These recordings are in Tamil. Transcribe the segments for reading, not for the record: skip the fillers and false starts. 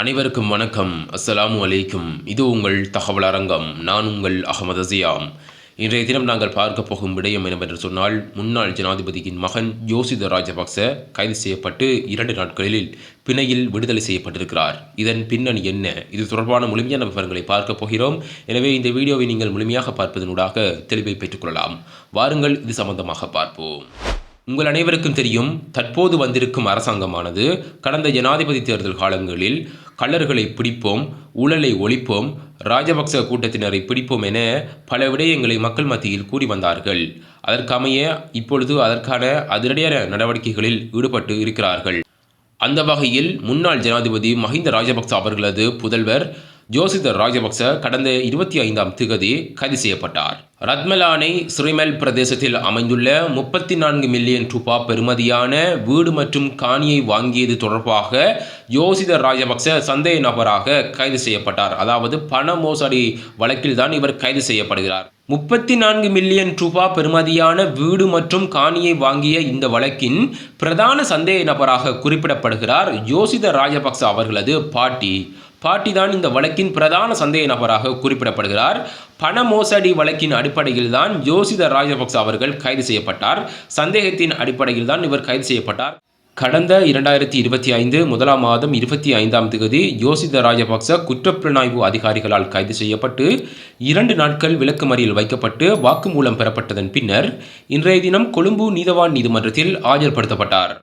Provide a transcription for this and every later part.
அனைவருக்கும் வணக்கம். அஸ்ஸலாமு அலைக்கும். இது உங்கள் தகவல் அரங்கம். நான் உங்கள் அகமது ஜியாம். இன்றைய தினம் நாங்கள் பார்க்க போகும் விடயம் என்னவென்று சொன்னால், முன்னாள் ஜனாதிபதியின் மகன் யோசித ராஜபக்ச கைது செய்யப்பட்டு 2 நாட்களில் பிணையில் விடுதலை செய்யப்பட்டிருக்கிறார். இதன் பின்னணி என்ன? இது தொடர்பான முழுமையான விவரங்களை பார்க்க போகிறோம். எனவே இந்த வீடியோவை நீங்கள் முழுமையாக பார்ப்பதனூடாக தெளிவை பெற்றுக்கொள்ளலாம். வாருங்கள், இது சம்பந்தமாக பார்ப்போம். உங்கள் அனைவருக்கும் தெரியும், தற்போது வந்திருக்கும் அரசாங்கமானது கடந்த ஜனாதிபதி தேர்தல் காலங்களில் கள்ளர்களை பிடிப்போம், ஊழலை ஒழிப்போம், ராஜபக்ச கூட்டத்தினரை பிடிப்போம் என பல விடயங்களை மக்கள் மத்தியில் கூறி வந்தார்கள். அதற்கமைய இப்பொழுது அதற்கான அதிரடியான நடவடிக்கைகளில் ஈடுபட்டு இருக்கிறார்கள். அந்த வகையில் முன்னாள் ஜனாதிபதி மஹிந்த ராஜபக்ச அவர்களது புதல்வர் ஜோசித ராஜபக்ச கடந்த 25ஆம் திகதி கைது செய்யப்பட்டார். ரத்மலானை ஸ்ரீமெல் பிரதேசத்தில் அமைந்துள்ள 34 மில்லியன் ரூபாய் பெறுமதியான வீடு மற்றும் காணியை வாங்கியது தொடர்பாக யோசித ராஜபக்ச சந்தேக நபராக கைது செய்யப்பட்டார். அதாவது பண மோசடி வழக்கில் தான் இவர் கைது செய்யப்படுகிறார். 34 மில்லியன் ரூபாய் பெறுமதியான வீடு மற்றும் காணியை வாங்கிய இந்த வழக்கின் பிரதான சந்தேக நபராக குறிப்பிடப்படுகிறார் யோசித ராஜபக்ச அவர்களது பாட்டி தான் இந்த வழக்கின் பிரதான சந்தேக நபராக குறிப்பிடப்படுகிறார். பண மோசடி வழக்கின் அடிப்படையில் தான் யோசித ராஜபக்ச அவர்கள் கைது செய்யப்பட்டார். சந்தேகத்தின் அடிப்படையில் தான் இவர் கைது செய்யப்பட்டார். கடந்த 2025 முதலாம் மாதம் 25ஆம் தேதி யோசித ராஜபக்ச குற்றப்புலனாய்வு அதிகாரிகளால் கைது செய்யப்பட்டு 2 நாட்கள் விளக்குமறியல் வைக்கப்பட்டு வாக்குமூலம் பெறப்பட்டதன் பின்னர் இன்றைய தினம் கொழும்பு நீதவான் நீதிமன்றத்தில் ஆஜர்படுத்தப்பட்டார்.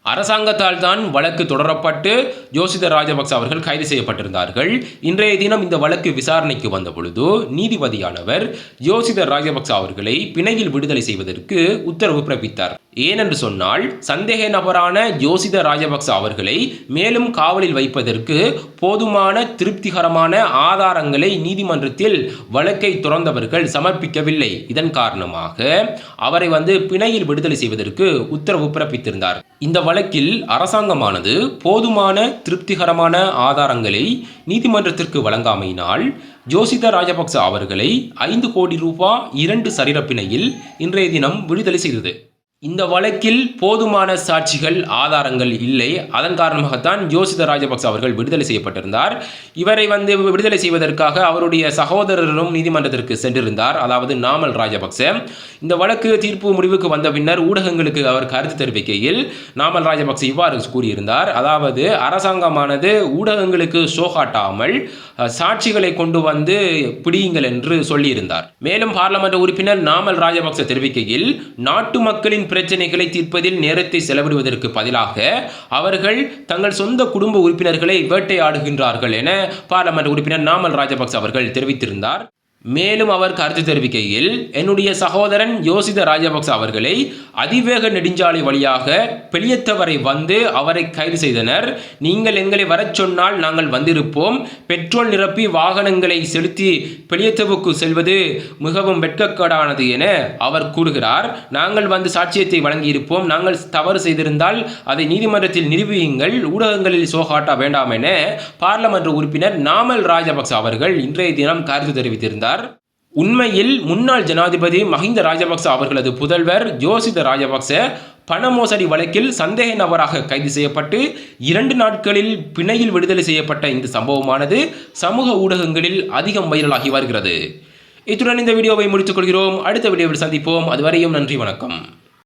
அரசாங்கத்தால் தான் வழக்கு தொடரப்பட்டு யோசித ராஜபக்ச அவர்கள் கைது செய்யப்பட்டிருந்தார்கள். இன்றைய தினம் இந்த வழக்கு விசாரணைக்கு வந்த பொழுது நீதிபதியானவர் யோசித ராஜபக்ச அவர்களை பிணையில் விடுதலை செய்வதற்கு உத்தரவு பிறப்பித்தார். ஏனென்று சொன்னால், சந்தேக நபரான யோசித ராஜபக்ச அவர்களை மேலும் காவலில் வைப்பதற்கு போதுமான திருப்திகரமான ஆதாரங்களை நீதிமன்றத்தில் வழக்கை தொடர்ந்தவர்கள் சமர்ப்பிக்கவில்லை. இதன் காரணமாக அவரை பிணையில் விடுதலை செய்வதற்கு உத்தரவு பிறப்பித்திருந்தார். இந்த வழக்கில் அரசாங்கமானது போதுமான திருப்திகரமான ஆதாரங்களை நீதிமன்றத்திற்கு வழங்காமையினால் யோசித ராஜபக்ச அவர்களை 5 கோடி ரூபாய் 2 சரீரப்பிணையில் இன்றைய தினம் விடுதலை செய்தது. இந்த வழக்கில் போதுமான சாட்சிகள் ஆதாரங்கள் இல்லை. அதன் காரணமாகத்தான் யோசித ராஜபக்ச அவர்கள் விடுதலை செய்யப்பட்டிருந்தார். இவரை விடுதலை செய்வதற்காக அவருடைய சகோதரரும் நீதிமன்றத்திற்கு சென்றிருந்தார், அதாவது நாமல் ராஜபக்ச. இந்த வழக்கு தீர்ப்பு முடிவுக்கு வந்த பின்னர் ஊடகங்களுக்கு அவர் கருத்து தெரிவிக்கையில் நாமல் ராஜபக்ச இவ்வாறு கூறியிருந்தார். அதாவது அரசாங்கமானது ஊடகங்களுக்கு ஷோகாட்டாமல் சாட்சிகளை கொண்டு பிடியுங்கள் என்று சொல்லியிருந்தார். மேலும் பார்லமெண்ட் உறுப்பினர் நாமல் ராஜபக்ச தெரிவிக்கையில், நாட்டு மக்களின் பிரச்சனைகளை தீர்ப்பதில் நேரத்தை செலவிடுவதற்கு பதிலாக அவர்கள் தங்கள் சொந்த குடும்ப உறுப்பினர்களை வேட்டையாடுகின்றார்கள் என பார்லமெண்ட் உறுப்பினர் நாமல் ராஜபக்ச அவர்கள் தெரிவித்திருந்தார். மேலும் அவர் கருத்து தெரிவிக்கையில், என்னுடைய சகோதரன் யோசித ராஜபக்ச அவர்களை அதிவேக நெடுஞ்சாலை வழியாக பெலியத்தவரை அவரை கைது செய்தனர். நீங்கள் எங்களை வரச் சொன்னால் நாங்கள் வந்திருப்போம். பெட்ரோல் நிரப்பி வாகனங்களை செலுத்தி பெலியத்தவுக்கு செல்வது மிகவும் வெட்கக்கேடானது என அவர் கூறுகிறார். நாங்கள் சாட்சியத்தை வழங்கியிருப்போம். நாங்கள் தவறு செய்திருந்தால் அதை நீதிமன்றத்தில் நிரூபியுங்கள், ஊடகங்களில் சோகாட்ட வேண்டாம் என பார்லமெண்ட் உறுப்பினர் நாமல் ராஜபக்ச அவர்கள் இன்றைய தினம் கருத்து தெரிவித்திருந்தார். உண்மையில் முன்னாள் ஜனாதிபதி மஹிந்த ராஜபக்ச அவர்களது புதல்வர் யோசித ராஜபக்ச பண மோசடி வழக்கில் சந்தேக நபராக கைது செய்யப்பட்டு 2 நாட்களில் பிணையில் விடுதலை செய்யப்பட்ட இந்த சம்பவமானது சமூக ஊடகங்களில் அதிகம் வைரலாகி வருகிறது. இத்துடன் இந்த வீடியோவை முடித்துக் கொள்கிறோம். அடுத்த வீடியோவில் சந்திப்போம். அதுவரையும் நன்றி, வணக்கம்.